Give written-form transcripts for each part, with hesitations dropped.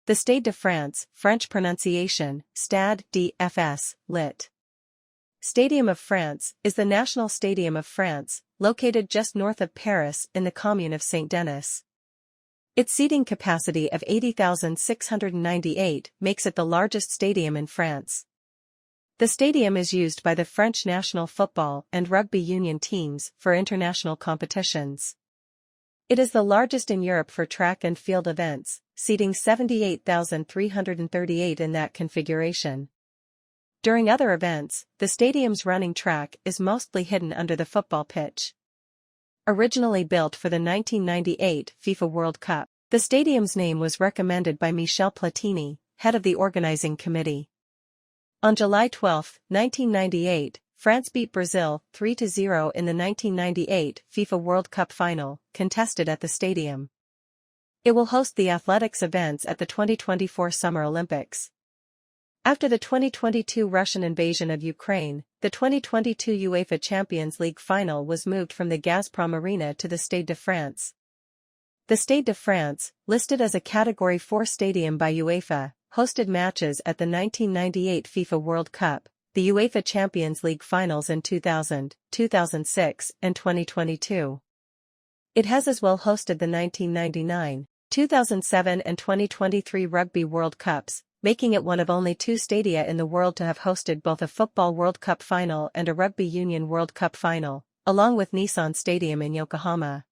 The Stade de France, French pronunciation, Stade de France, lit. Stadium of France, is the national stadium of France, located just north of Paris in the commune of Saint-Denis. Its seating capacity of 80,698 makes it the largest stadium in France. The stadium is used by the French national football and rugby union teams for international competitions. It is the largest in Europe for track and field events, seating 78,338 in that configuration. During other events, the stadium's running track is mostly hidden under the football pitch. Originally built for the 1998 FIFA World Cup, the stadium's name was recommended by Michel Platini, head of the organizing committee. On July 12, 1998, France beat Brazil 3-0 in the 1998 FIFA World Cup final, contested at the stadium. It will host the athletics events at the 2024 Summer Olympics. After the 2022 Russian invasion of Ukraine, the 2022 UEFA Champions League final was moved from the Gazprom Arena to the Stade de France. The Stade de France, listed as a Category 4 stadium by UEFA, hosted matches at the 1998 FIFA World Cup, the UEFA Champions League finals in 2000, 2006, and 2022. It has as well hosted the 1999, 2007 and 2023 Rugby World Cups, making it one of only two stadia in the world to have hosted both a Football World Cup final and a Rugby Union World Cup final, along with Nissan Stadium in Yokohama.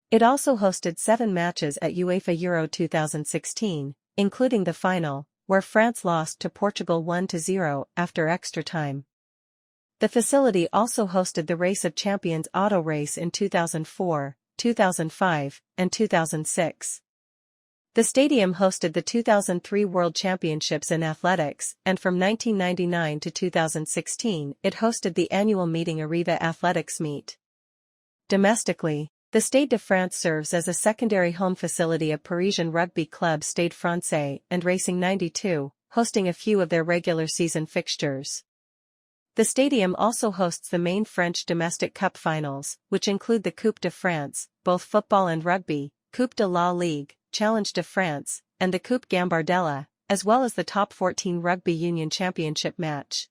It also hosted 7 matches at UEFA Euro 2016, including the final, where France lost to Portugal 1-0 after extra time. The facility also hosted the Race of Champions auto race in 2004, 2005, and 2006. The stadium hosted the 2003 World Championships in athletics, and from 1999 to 2016 it hosted the annual meeting Arriva Athletics Meet. Domestically, the Stade de France serves as a secondary home facility of Parisian rugby club Stade Français and Racing 92, hosting a few of their regular season fixtures. The stadium also hosts the main French domestic cup finals, which include the Coupe de France, both football and rugby, Coupe de la Ligue, Challenge de France, and the Coupe Gambardella, as well as the Top 14 Rugby Union Championship match.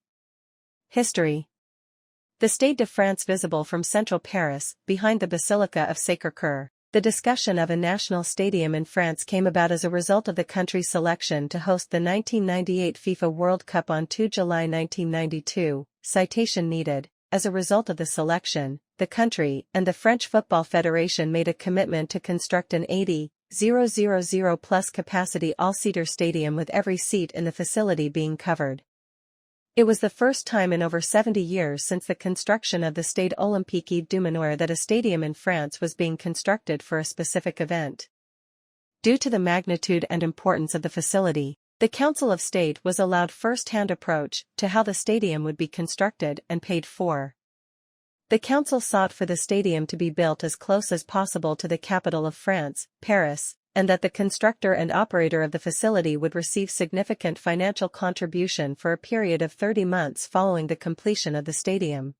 History. The Stade de France visible from central Paris, behind the Basilica of Sacré-Cœur. The discussion of a national stadium in France came about as a result of the country's selection to host the 1998 FIFA World Cup on 2 July 1992, citation needed. As a result of the selection, the country and the French Football Federation made a commitment to construct an 80,000 plus capacity all-seater stadium with every seat in the facility being covered. It was the first time in over 70 years since the construction of the Stade Olympique Yves Dumanoir that a stadium in France was being constructed for a specific event. Due to the magnitude and importance of the facility, the Council of State was allowed first-hand approach to how the stadium would be constructed and paid for. The council sought for the stadium to be built as close as possible to the capital of France, Paris, and that the constructor and operator of the facility would receive significant financial contribution for a period of 30 months following the completion of the stadium.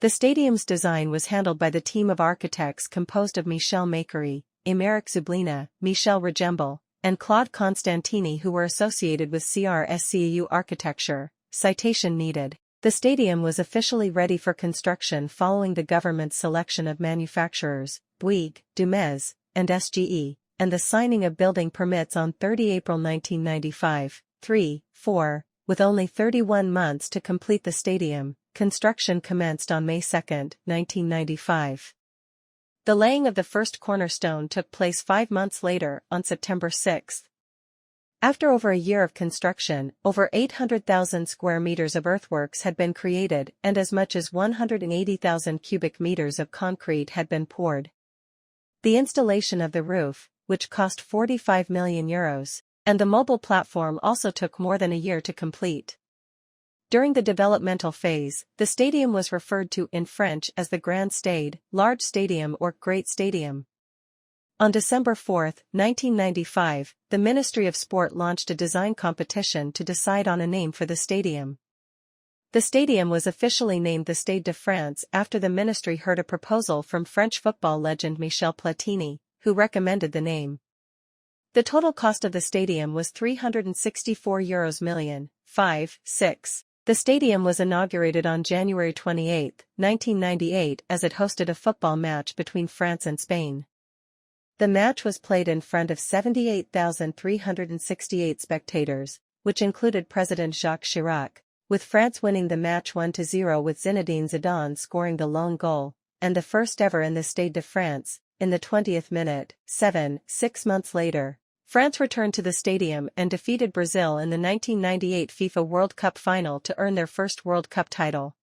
The stadium's design was handled by the team of architects composed of Michel Makery, Aymeric Zublina, Michel Rajembel, and Claude Constantini, who were associated with CRSCAU architecture. Citation needed. The stadium was officially ready for construction following the government's selection of manufacturers, Bouygues, Dumez, and SGE, and the signing of building permits on 30 April 1995. 4. With only 31 months to complete the stadium, construction commenced on May 2, 1995. The laying of the first cornerstone took place 5 months later, on September 6. After over a year of construction, over 800,000 square meters of earthworks had been created and as much as 180,000 cubic meters of concrete had been poured. The installation of the roof, which cost €45 million, and the mobile platform also took more than a year to complete. During the developmental phase, the stadium was referred to in French as the Grand Stade, Large Stadium or Great Stadium. On December 4, 1995, the Ministry of Sport launched a design competition to decide on a name for the stadium. The stadium was officially named the Stade de France after the ministry heard a proposal from French football legend Michel Platini, who recommended the name. The total cost of the stadium was €364 million, 5.6. The stadium was inaugurated on January 28, 1998 as it hosted a football match between France and Spain. The match was played in front of 78,368 spectators, which included President Jacques Chirac, with France winning the match 1-0 with Zinedine Zidane scoring the lone goal, and the first ever in the Stade de France, in the 20th minute. 6 months later, France returned to the stadium and defeated Brazil in the 1998 FIFA World Cup final to earn their first World Cup title.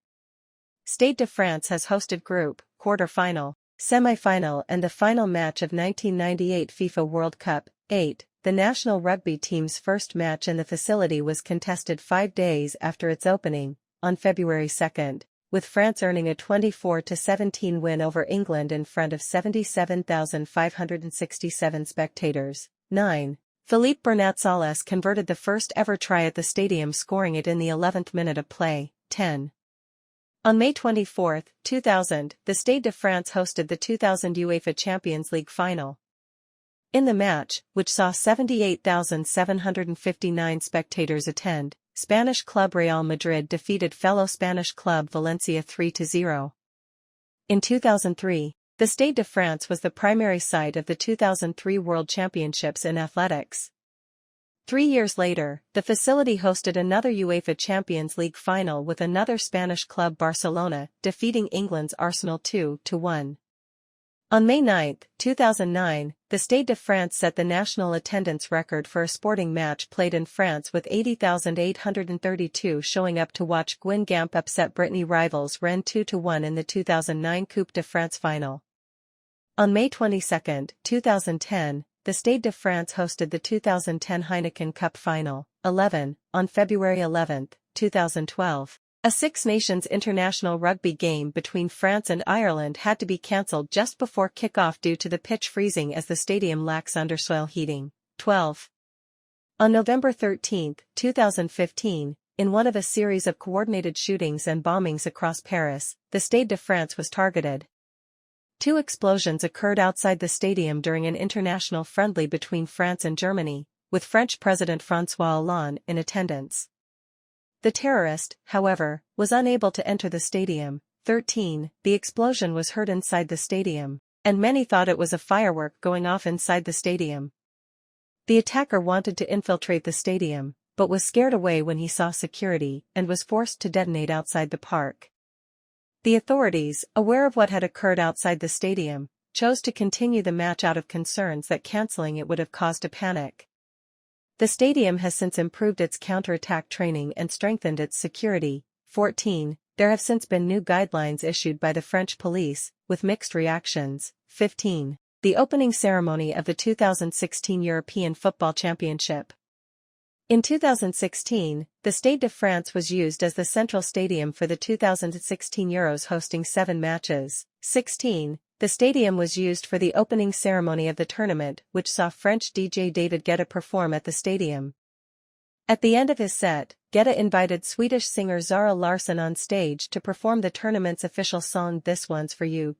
Stade de France has hosted group, quarter-final, semi-final and the final match of 1998 FIFA World Cup. 8. The national rugby team's first match in the facility was contested 5 days after its opening, on February 2, with France earning a 24-17 win over England in front of 77,567 spectators. 9. Philippe Bernat-Sales converted the first ever try at the stadium, scoring it in the 11th minute of play. 10. On May 24, 2000, the Stade de France hosted the 2000 UEFA Champions League final. In the match, which saw 78,759 spectators attend, Spanish club Real Madrid defeated fellow Spanish club Valencia 3-0. In 2003, the Stade de France was the primary site of the 2003 World Championships in athletics. 3 years later, the facility hosted another UEFA Champions League final with another Spanish club, Barcelona, defeating England's Arsenal 2-1. On May 9, 2009, the Stade de France set the national attendance record for a sporting match played in France, with 80,832 showing up to watch Guingamp upset Brittany rivals Rennes 2-1 in the 2009 Coupe de France final. On May 22, 2010, the Stade de France hosted the 2010 Heineken Cup final. 11. On February 11, 2012, a Six Nations international rugby game between France and Ireland had to be cancelled just before kickoff due to the pitch freezing as the stadium lacks undersoil heating. 12. On November 13, 2015, in one of a series of coordinated shootings and bombings across Paris, the Stade de France was targeted. 2 explosions occurred outside the stadium during an international friendly between France and Germany, with French President François Hollande in attendance. The terrorist, however, was unable to enter the stadium. 13. The explosion was heard inside the stadium, and many thought it was a firework going off inside the stadium. The attacker wanted to infiltrate the stadium, but was scared away when he saw security and was forced to detonate outside the park. The authorities, aware of what had occurred outside the stadium, chose to continue the match out of concerns that cancelling it would have caused a panic. The stadium has since improved its counterattack training and strengthened its security. 14. There have since been new guidelines issued by the French police, with mixed reactions. 15. The opening ceremony of the 2016 European Football Championship. In 2016, the Stade de France was used as the central stadium for the 2016 Euros, hosting 7 matches. 16. The stadium was used for the opening ceremony of the tournament, which saw French DJ David Guetta perform at the stadium. At the end of his set, Guetta invited Swedish singer Zara Larsson on stage to perform the tournament's official song "This One's For You."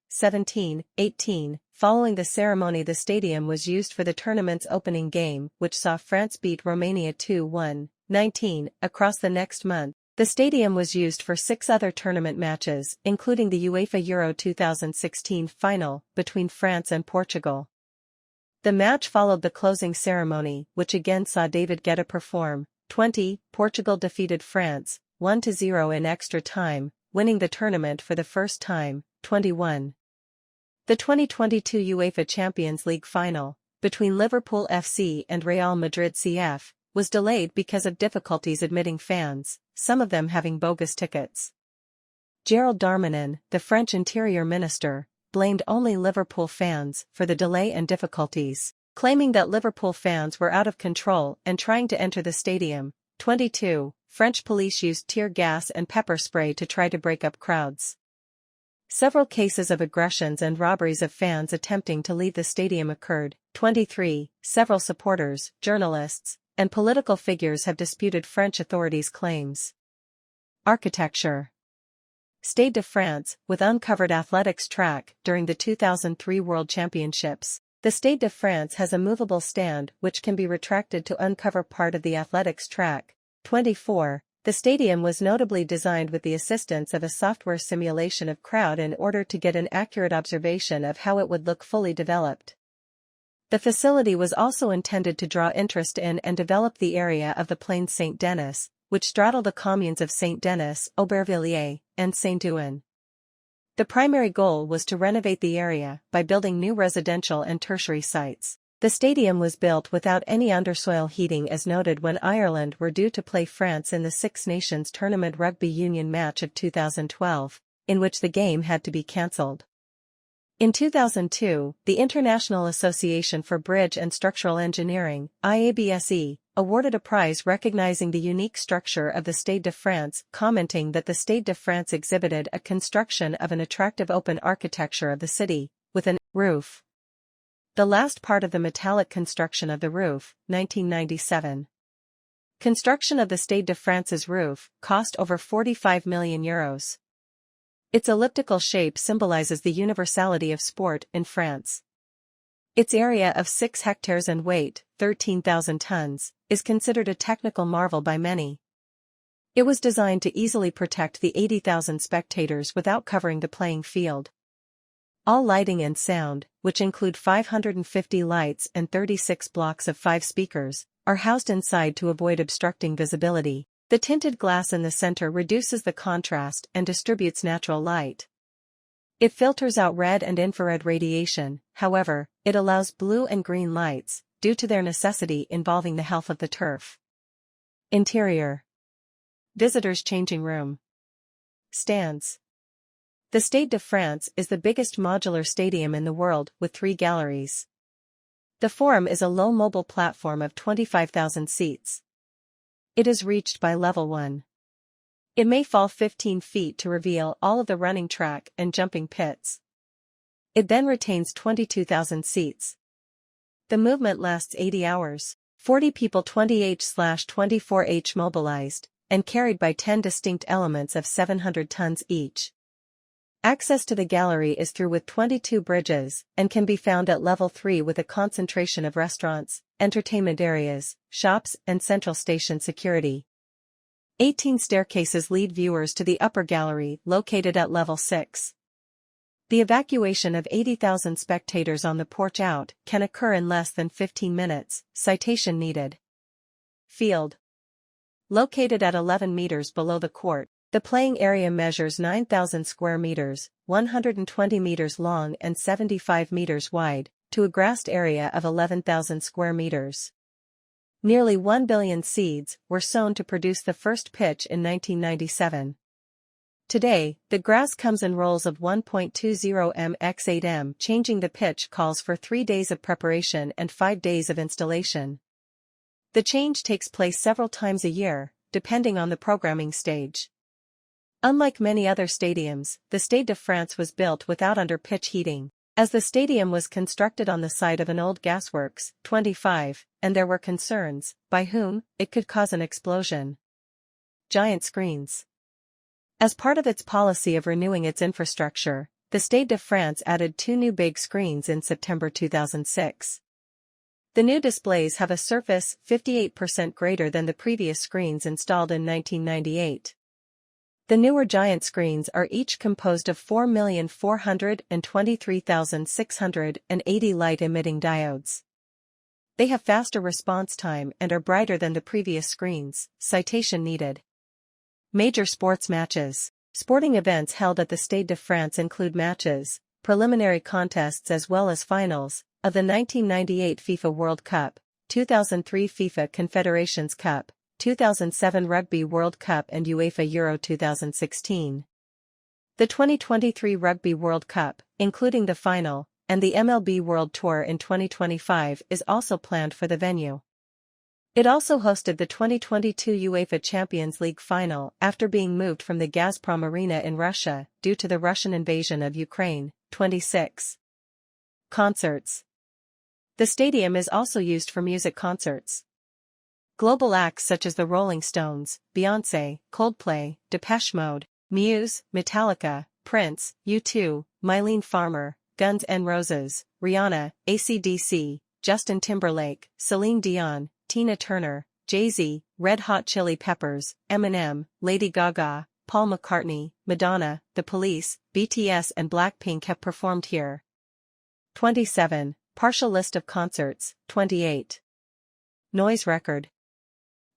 17. 18. Following the ceremony, the stadium was used for the tournament's opening game, which saw France beat Romania 2-1. 19. Across the next month, the stadium was used for 6 other tournament matches, including the UEFA Euro 2016 final, between France and Portugal. The match followed the closing ceremony, which again saw David Guetta perform. 20. Portugal defeated France, 1-0 in extra time, winning the tournament for the first time. 21. The 2022 UEFA Champions League final, between Liverpool FC and Real Madrid CF, was delayed because of difficulties admitting fans, some of them having bogus tickets. Gérald Darmanin, the French Interior Minister, blamed only Liverpool fans for the delay and difficulties, claiming that Liverpool fans were out of control and trying to enter the stadium. 22. French police used tear gas and pepper spray to try to break up crowds. Several cases of aggressions and robberies of fans attempting to leave the stadium occurred. 23. Several supporters, journalists, and political figures have disputed French authorities' claims. Architecture. Stade de France, with uncovered athletics track during the 2003 World Championships. The Stade de France has a movable stand which can be retracted to uncover part of the athletics track. 24. The stadium was notably designed with the assistance of a software simulation of crowd in order to get an accurate observation of how it would look fully developed. The facility was also intended to draw interest in and develop the area of the Plaine Saint-Denis, which straddle the communes of Saint-Denis, Aubervilliers, and Saint-Ouen. The primary goal was to renovate the area by building new residential and tertiary sites. The stadium was built without any undersoil heating as noted when Ireland were due to play France in the Six Nations Tournament rugby union match of 2012, in which the game had to be cancelled. In 2002, the International Association for Bridge and Structural Engineering, IABSE, awarded a prize recognizing the unique structure of the Stade de France, commenting that the Stade de France exhibited a construction of an attractive open architecture of the city, with an roof. The last part of the metallic construction of the roof, 1997. Construction of the Stade de France's roof cost over €45 million. Its elliptical shape symbolizes the universality of sport in France. Its area of 6 hectares and weight, 13,000 tons, is considered a technical marvel by many. It was designed to easily protect the 80,000 spectators without covering the playing field. All lighting and sound, which include 550 lights and 36 blocks of 5 speakers, are housed inside to avoid obstructing visibility. The tinted glass in the center reduces the contrast and distributes natural light. It filters out red and infrared radiation, however, it allows blue and green lights, due to their necessity involving the health of the turf. Interior. Visitors' changing room. Stands. The Stade de France is the biggest modular stadium in the world with 3 galleries. The Forum is a low mobile platform of 25,000 seats. It is reached by level 1. It may fall 15 feet to reveal all of the running track and jumping pits. It then retains 22,000 seats. The movement lasts 80 hours, 40 people 20h/24h mobilized, and carried by 10 distinct elements of 700 tons each. Access to the gallery is through with 22 bridges, and can be found at level 3 with a concentration of restaurants, entertainment areas, shops and central station security. 18 staircases lead viewers to the upper gallery located at level 6. The evacuation of 80,000 spectators on the porch out can occur in less than 15 minutes, citation needed. Field. Located at 11 meters below the court, the playing area measures 9,000 square meters, 120 meters long and 75 meters wide, to a grassed area of 11,000 square meters. Nearly 1 billion seeds were sown to produce the first pitch in 1997. Today, the grass comes in rolls of 1.20 m x 8 m. Changing the pitch calls for 3 days of preparation and 5 days of installation. The change takes place several times a year, depending on the programming stage. Unlike many other stadiums, the Stade de France was built without under-pitch heating, as the stadium was constructed on the site of an old gasworks, 25, and there were concerns, by whom, it could cause an explosion. Giant screens. As part of its policy of renewing its infrastructure, the Stade de France added 2 new big screens in September 2006. The new displays have a surface 58% greater than the previous screens installed in 1998. The newer giant screens are each composed of 4,423,680 light-emitting diodes. They have faster response time and are brighter than the previous screens, citation needed. Major sports matches. Sporting events held at the Stade de France include matches, preliminary contests as well as finals, of the 1998 FIFA World Cup, 2003 FIFA Confederations Cup, 2007 Rugby World Cup and UEFA Euro 2016. The 2023 Rugby World Cup, including the final, and the MLB World Tour in 2025 is also planned for the venue. It also hosted the 2022 UEFA Champions League final after being moved from the Gazprom Arena in Russia due to the Russian invasion of Ukraine. 26. Concerts. The stadium is also used for music concerts. Global acts such as the Rolling Stones, Beyoncé, Coldplay, Depeche Mode, Muse, Metallica, Prince, U2, Mylene Farmer, Guns N' Roses, Rihanna, AC/DC, Justin Timberlake, Celine Dion, Tina Turner, Jay-Z, Red Hot Chili Peppers, Eminem, Lady Gaga, Paul McCartney, Madonna, The Police, BTS and Blackpink have performed here. 27. Partial list of concerts, 28. Noise record.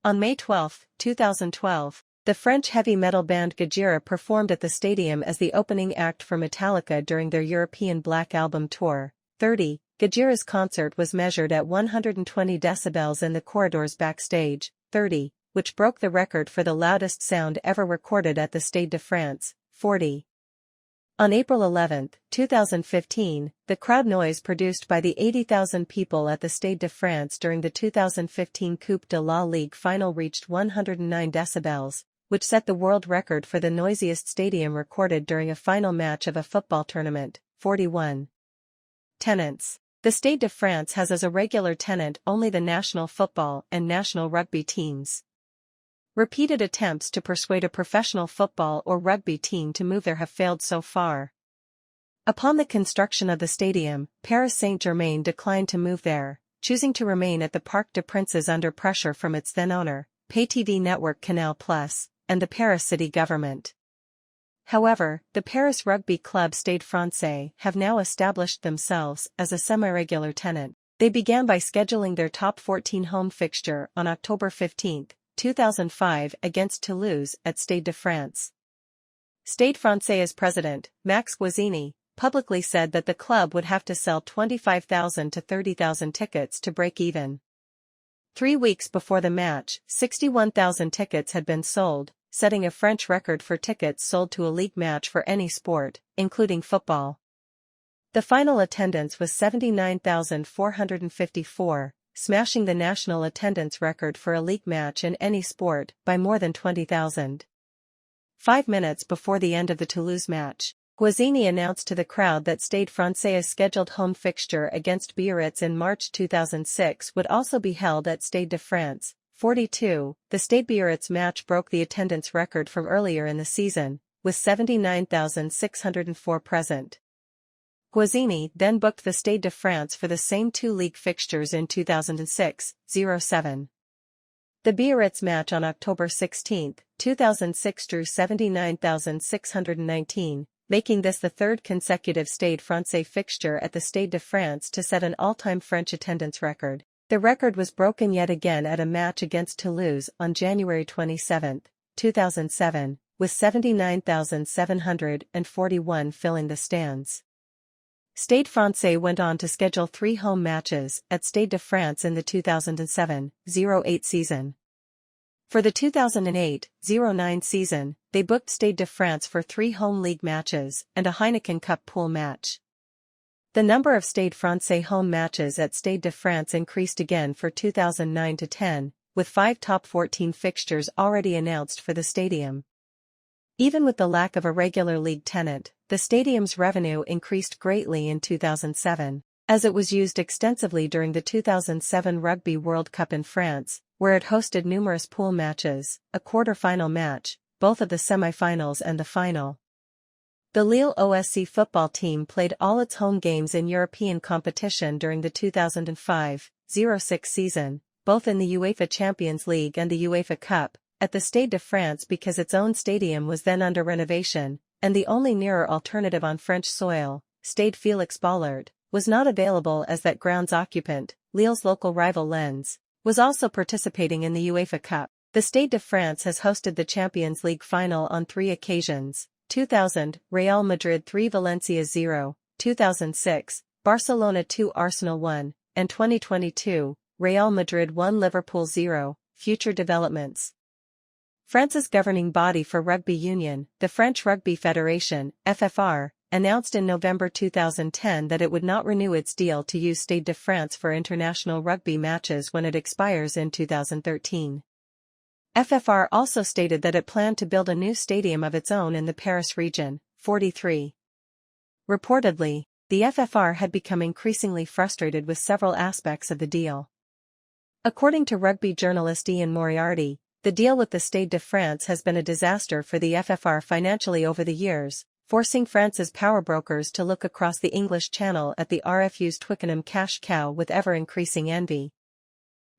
On May 12, 2012, the French heavy metal band Gojira performed at the stadium as the opening act for Metallica during their European Black Album tour. 30. Gojira's concert was measured at 120 decibels in the corridors backstage. 30. Which broke the record for the loudest sound ever recorded at the Stade de France. 40. On April 11, 2015, the crowd noise produced by the 80,000 people at the Stade de France during the 2015 Coupe de la Ligue final reached 109 decibels, which set the world record for the noisiest stadium recorded during a final match of a football tournament. 41. Tenants. The Stade de France has as a regular tenant only the national football and national rugby teams. Repeated attempts to persuade a professional football or rugby team to move there have failed so far. Upon the construction of the stadium, Paris Saint-Germain declined to move there, choosing to remain at the Parc des Princes under pressure from its then-owner, pay TV network Canal+, and the Paris city government. However, the Paris rugby club Stade Français have now established themselves as a semi-regular tenant. They began by scheduling their top 14 home fixture on October 15, 2005 against Toulouse at Stade de France. Stade Français' president, Max Guazzini, publicly said that the club would have to sell 25,000 to 30,000 tickets to break even. 3 weeks before the match, 61,000 tickets had been sold, setting a French record for tickets sold to a league match for any sport, including football. The final attendance was 79,454, smashing the national attendance record for a league match in any sport by more than 20,000. 5 minutes before the end of the Toulouse match, Guazzini announced to the crowd that Stade Français' scheduled home fixture against Biarritz in March 2006 would also be held at Stade de France. 42. The Stade Biarritz match broke the attendance record from earlier in the season, with 79,604 present. Guazzini then booked the Stade de France for the same 2 league fixtures in 2006-07. The Biarritz match on October 16, 2006 drew 79,619, making this the 3rd consecutive Stade Français fixture at the Stade de France to set an all-time French attendance record. The record was broken yet again at a match against Toulouse on January 27, 2007, with 79,741 filling the stands. Stade Français went on to schedule 3 home matches at Stade de France in the 2007-08 season. For the 2008-09 season, they booked Stade de France for 3 home league matches and a Heineken Cup pool match. The number of Stade Français home matches at Stade de France increased again for 2009-10, with 5 top 14 fixtures already announced for the stadium. Even with the lack of a regular league tenant, the stadium's revenue increased greatly in 2007, as it was used extensively during the 2007 Rugby World Cup in France, where it hosted numerous pool matches, a quarter-final match, both of the semi-finals and the final. The Lille OSC football team played all its home games in European competition during the 2005-06 season, both in the UEFA Champions League and the UEFA Cup, at the Stade de France because its own stadium was then under renovation, and the only nearer alternative on French soil, Stade Félix Bollard, was not available as that ground's occupant, Lille's local rival Lens, was also participating in the UEFA Cup. The Stade de France has hosted the Champions League final on 3 occasions: 2000, Real Madrid 3 Valencia 0, 2006, Barcelona 2 Arsenal 1, and 2022, Real Madrid 1 Liverpool 0. Future developments. France's governing body for rugby union, the French Rugby Federation, FFR, announced in November 2010 that it would not renew its deal to use Stade de France for international rugby matches when it expires in 2013. FFR also stated that it planned to build a new stadium of its own in the Paris region. 43. Reportedly, the FFR had become increasingly frustrated with several aspects of the deal. According to rugby journalist Ian Moriarty, the deal with the Stade de France has been a disaster for the FFR financially over the years. forcing France's powerbrokers to look across the English Channel at the RFU's Twickenham cash cow with ever-increasing envy.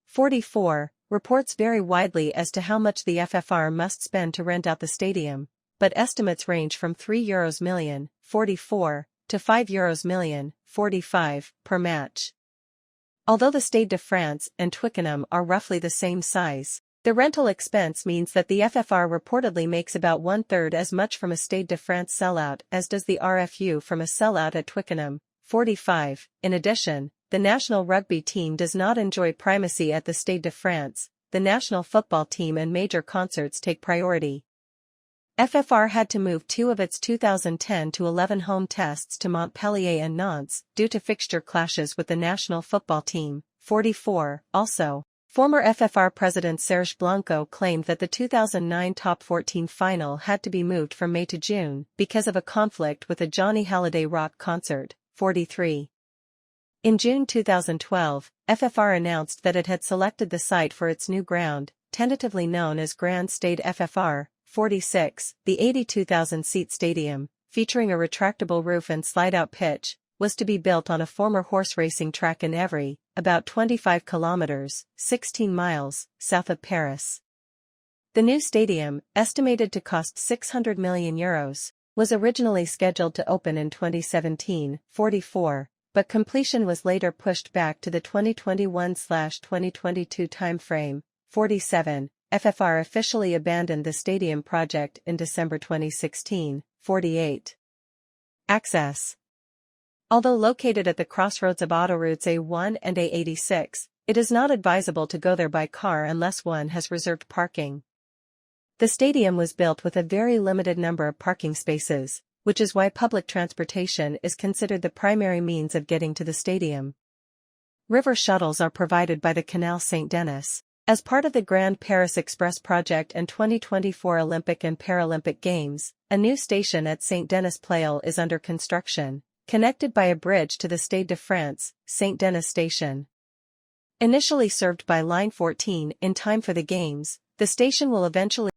44. Reports vary widely as to how much the FFR must spend to rent out the stadium, but estimates range from €3 million, 44, to €5 million, 45, per match. Although the Stade de France and Twickenham are roughly the same size, the rental expense means that the FFR reportedly makes about one-third as much from a Stade de France sellout as does the RFU from a sellout at Twickenham. 45. In addition, the national rugby team does not enjoy primacy at the Stade de France. The national football team and major concerts take priority. FFR had to move 2 of its 2010-11 home tests to Montpellier and Nantes due to fixture clashes with the national football team. 44. Also, former FFR president Serge Blanco claimed that the 2009 Top 14 final had to be moved from May to June because of a conflict with a Johnny Hallyday rock concert. 43. In June 2012, FFR announced that it had selected the site for its new ground, tentatively known as Grand Stade FFR. 46. The 82,000-seat stadium, featuring a retractable roof and slide-out pitch, was to be built on a former horse racing track in Évry, about 25 kilometers, 16 miles, south of Paris. The new stadium, estimated to cost €600 million, was originally scheduled to open in 2017. 44, but completion was later pushed back to the 2021/2022 timeframe. 47. FFR officially abandoned the stadium project in December 2016. 48. Access. Although located at the crossroads of autoroutes A1 and A86, it is not advisable to go there by car unless one has reserved parking. The stadium was built with a very limited number of parking spaces, which is why public transportation is considered the primary means of getting to the stadium. River shuttles are provided by the Canal Saint-Denis. As part of the Grand Paris Express project and 2024 Olympic and Paralympic Games, a new station at Saint-Denis-Pleyel is under construction, connected by a bridge to the Stade de France, Saint-Denis station. Initially served by Line 14 in time for the Games, the station will eventually